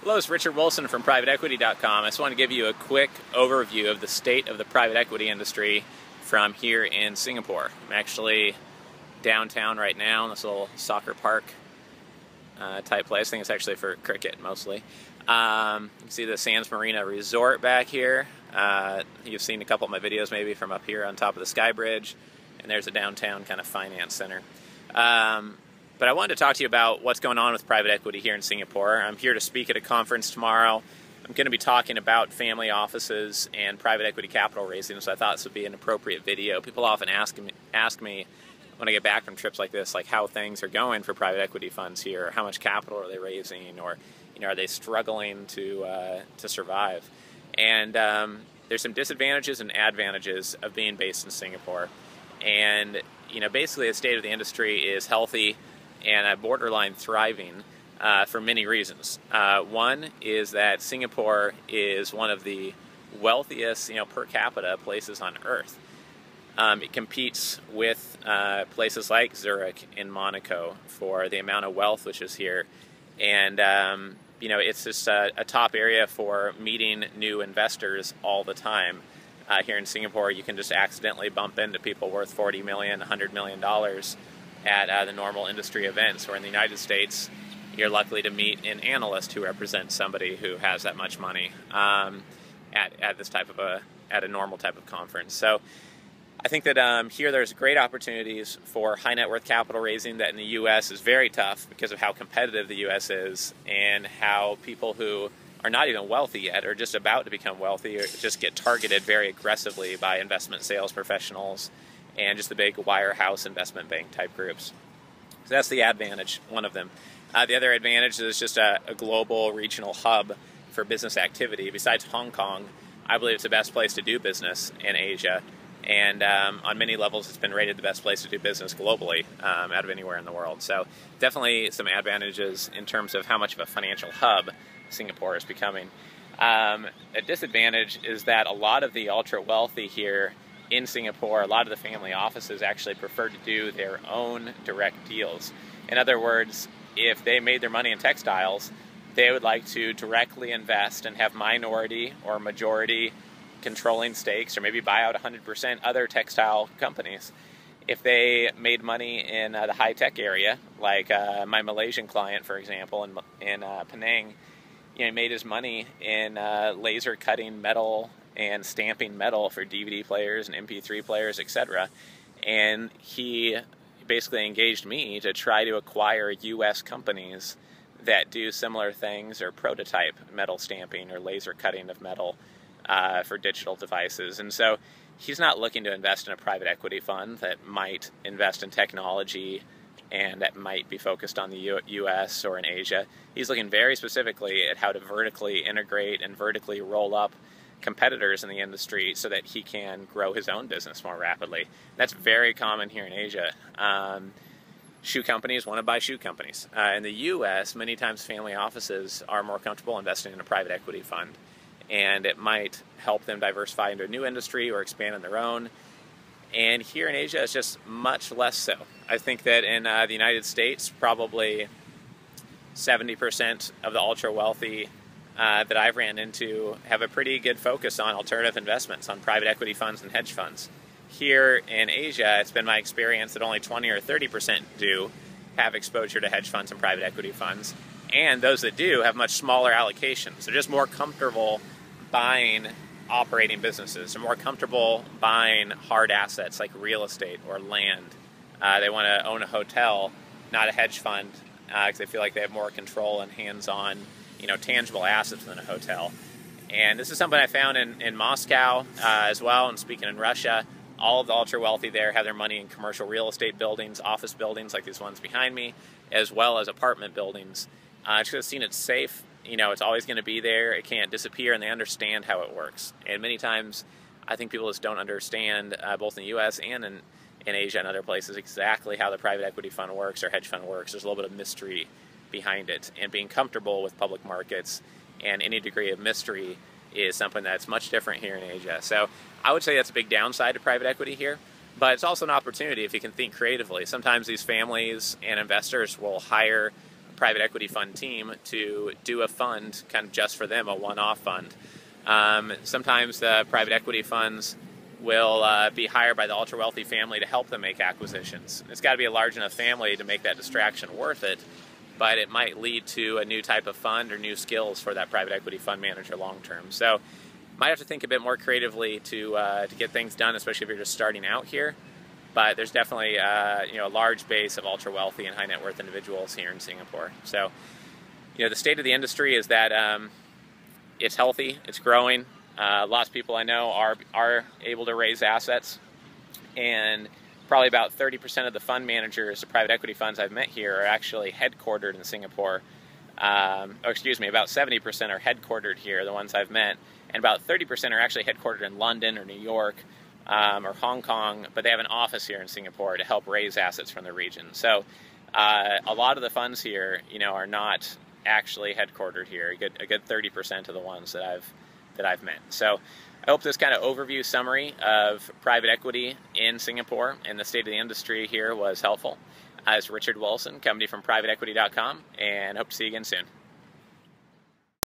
Hello, it's Richard Wilson from PrivateEquity.com. I just want to give you a quick overview of the state of the private equity industry from here in Singapore. I'm actually downtown right now in this little soccer park type place. I think it's actually for cricket mostly. You can see the Sands Marina Resort back here. You've seen a couple of my videos maybe from up here on top of the Sky Bridge. And there's a downtown kind of finance center. But I wanted to talk to you about what's going on with private equity here in Singapore. I'm here to speak at a conference tomorrow. I'm going to be talking about family offices and private equity capital raising, so I thought this would be an appropriate video. People often ask me when I get back from trips like this, like how things are going for private equity funds here, how much capital are they raising, or are they struggling to survive? And there's some disadvantages and advantages of being based in Singapore. And basically the state of the industry is healthy and borderline thriving for many reasons. One is that Singapore is one of the wealthiest, per capita places on earth. It competes with places like Zurich and Monaco for the amount of wealth which is here. And, it's just a top area for meeting new investors all the time. Here in Singapore, you can just accidentally bump into people worth $40 million, $100 million at the normal industry events, where in the United States, you're likely to meet an analyst who represents somebody who has that much money at this type of at a normal type of conference. So I think that here there's great opportunities for high net worth capital raising that in the U.S. is very tough because of how competitive the U.S. is and how people who are not even wealthy yet or just about to become wealthy or just get targeted very aggressively by investment sales professionals and just the big wirehouse investment bank type groups. So that's the advantage, one of them. The other advantage is just a global regional hub for business activity. Besides Hong Kong, I believe it's the best place to do business in Asia. And on many levels, it's been rated the best place to do business globally out of anywhere in the world. So definitely some advantages in terms of how much of a financial hub Singapore is becoming. A disadvantage is that a lot of the ultra wealthy here in Singapore, a lot of the family offices actually prefer to do their own direct deals. In other words, if they made their money in textiles, they would like to directly invest and have minority or majority controlling stakes, or maybe buy out 100% other textile companies. If they made money in the high-tech area, like my Malaysian client, for example, in Penang, he made his money in laser cutting metal and stamping metal for DVD players and MP3 players, etc. And he basically engaged me to try to acquire U.S. companies that do similar things or prototype metal stamping or laser cutting of metal for digital devices. And so he's not looking to invest in a private equity fund that might invest in technology and that might be focused on the U.S. or in Asia. He's looking very specifically at how to vertically integrate and vertically roll up competitors in the industry so that he can grow his own business more rapidly. That's very common here in Asia. Shoe companies want to buy shoe companies. In the U.S., many times family offices are more comfortable investing in a private equity fund, and it might help them diversify into a new industry or expand on their own. And here in Asia, it's just much less so. I think that in the United States, probably 70% of the ultra-wealthy that I've ran into have a pretty good focus on alternative investments, on private equity funds and hedge funds. Here in Asia, it's been my experience that only 20 or 30% do have exposure to hedge funds and private equity funds. And those that do have much smaller allocations. They're just more comfortable buying operating businesses. They're more comfortable buying hard assets like real estate or land. They want to own a hotel, not a hedge fund, because they feel like they have more control and hands-on, tangible assets than a hotel. And this is something I found in Moscow as well, and speaking in Russia. All of the ultra-wealthy there have their money in commercial real estate buildings, office buildings like these ones behind me, as well as apartment buildings. Just seen it's safe. It's always going to be there. It can't disappear, and they understand how it works. And many times, I think people just don't understand, both in the U.S. and in Asia and other places, exactly how the private equity fund works or hedge fund works. There's a little bit of mystery behind it. And being comfortable with public markets and any degree of mystery is something that's much different here in Asia. So I would say that's a big downside to private equity here. But it's also an opportunity if you can think creatively. Sometimes these families and investors will hire private equity fund team to do a fund kind of just for them, a one-off fund. Sometimes the private equity funds will be hired by the ultra-wealthy family to help them make acquisitions. It's got to be a large enough family to make that distraction worth it, but it might lead to a new type of fund or new skills for that private equity fund manager long-term. So might have to think a bit more creatively to get things done, especially if you're just starting out here. But there's definitely a large base of ultra-wealthy and high net worth individuals here in Singapore. So the state of the industry is that it's healthy, it's growing. Lots of people I know are able to raise assets, and probably about 30% of the fund managers, the private equity funds I've met here, are actually headquartered in Singapore. About 70% are headquartered here, the ones I've met, and about 30% are actually headquartered in London or New York or Hong Kong, but they have an office here in Singapore to help raise assets from the region. So a lot of the funds here, are not actually headquartered here. A good 30% of the ones that I've met. So I hope this kind of overview summary of private equity in Singapore and the state of the industry here was helpful. It's Richard Wilson, company from PrivateEquity.com, and hope to see you again soon.